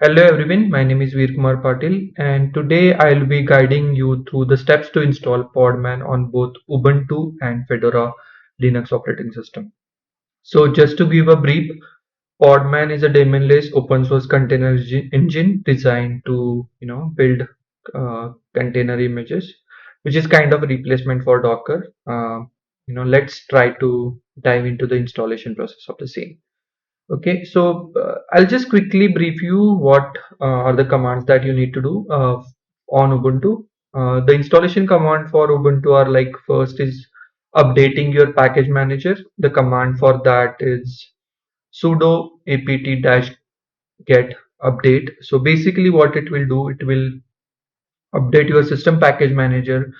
Hello everyone, my name is Veer Kumar Patil and today I'll be guiding you through the steps to install Podman on both Ubuntu and Fedora Linux operating system. So just to give a brief, Podman is a daemonless open source container engine designed to build container images, which is kind of a replacement for Docker. Let's try to dive into the installation process of the same. Okay, so I'll just quickly brief you what are the commands that you need to do on Ubuntu. The installation command for Ubuntu are like first is updating your package manager. The command for that is sudo apt-get update. So basically what it will do, it will update your system package manager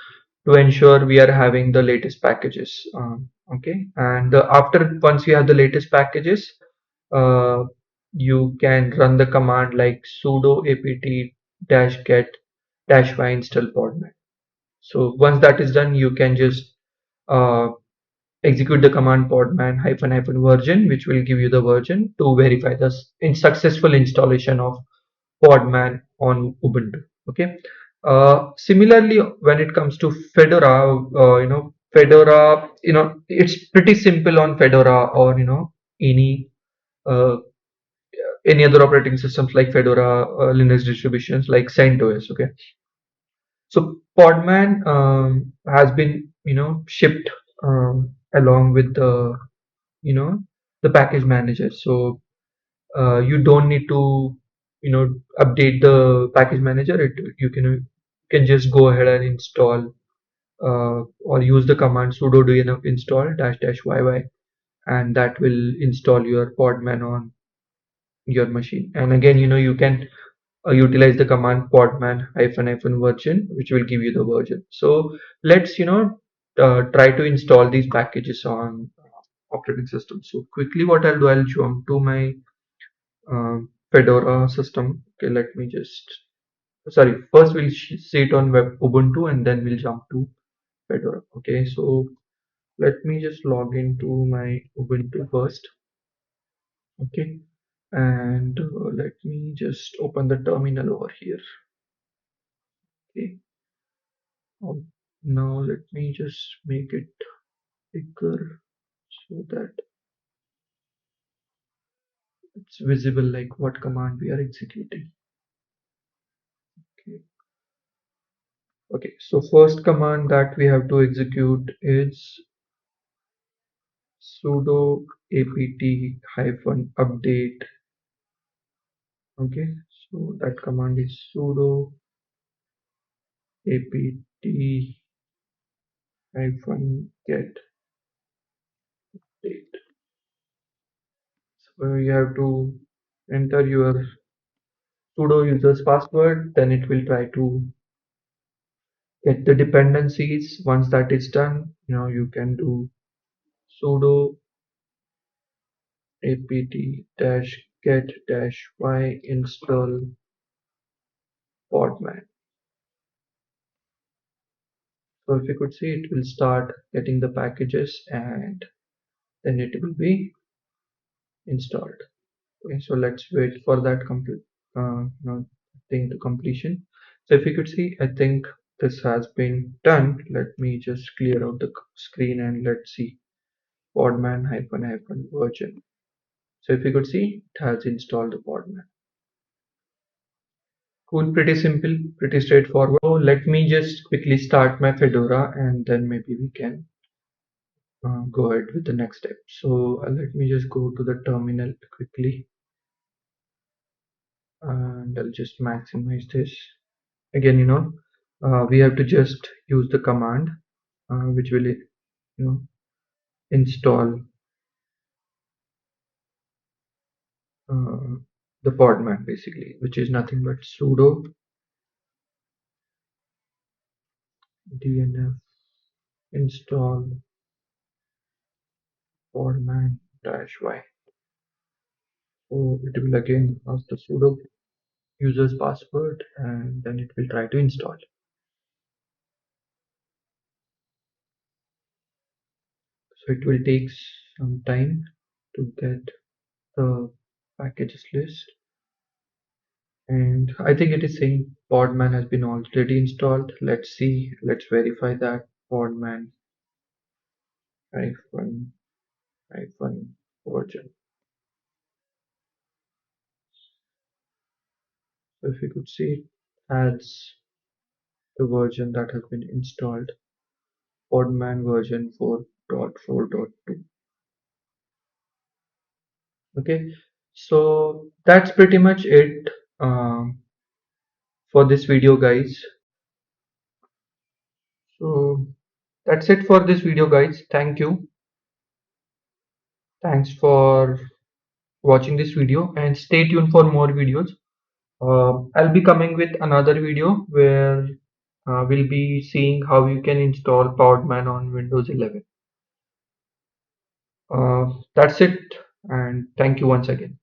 to ensure we are having the latest packages. Okay, and after once you have the latest packages, uh, you can run the command like sudo apt-get -y install podman. So once that is done, you can just uh, execute the command podman hyphen hyphen version, which will give you the version to verify the in successful installation of Podman on Ubuntu. Okay. Similarly, when it comes to Fedora, Fedora, it's pretty simple on Fedora or any uh, any other operating systems like Fedora, Linux distributions like CentOS. Okay. So Podman has been shipped along with the you know the package manager. So you don't need to update the package manager. You can just go ahead and install or use the command sudo dnf install dash dash yy, and that will install your podman on your machine. And again, you can utilize the command podman hyphen hyphen version, which will give you the version. So let's try to install these packages on operating system. So quickly what I'll do, I'll jump to my Fedora system. Okay, let me just, sorry, first we'll see it on web Ubuntu and then we'll jump to Fedora. Okay, so let me just log into my Ubuntu first. Okay, and let me just open the terminal over here. Okay, um, now let me just make it bigger so that it's visible like what command we are executing. Okay, okay, so first command that we have to execute is sudo apt hyphen update. Okay, so that command is sudo apt hyphen get date. So you have to enter your sudo user's password, then it will try to get the dependencies. Once that is done, you can do sudo apt dash get dash y install podman. So if you could see, it will start getting the packages and then it will be installed. Okay, so let's wait for that complete thing to completion. So if you could see, I think this has been done. Let me just clear out the screen and let's see podman hyphen hyphen version. So if you could see, it has installed the podman. Cool, pretty simple, pretty straightforward. So let me just quickly start my Fedora and then maybe we can go ahead with the next step. So let me just go to the terminal quickly and I'll just maximize this. Again, we have to just use the command which will install uh, the podman basically, which is nothing but sudo dnf install podman dash y. So it will again ask the sudo user's password and then it will try to install. So it will take some time to get the packages list. And I think it is saying Podman has been already installed. Let's see. Let's verify that. Podman hyphen hyphen version. So if you could see, it adds the version that has been installed. Podman version 4.4.2. Okay, so that's pretty much it for this video, guys. So that's it for this video, guys. Thank you. Thanks for watching this video and stay tuned for more videos. I'll be coming with another video where we'll be seeing how you can install Podman on Windows 11. That's it, and thank you once again.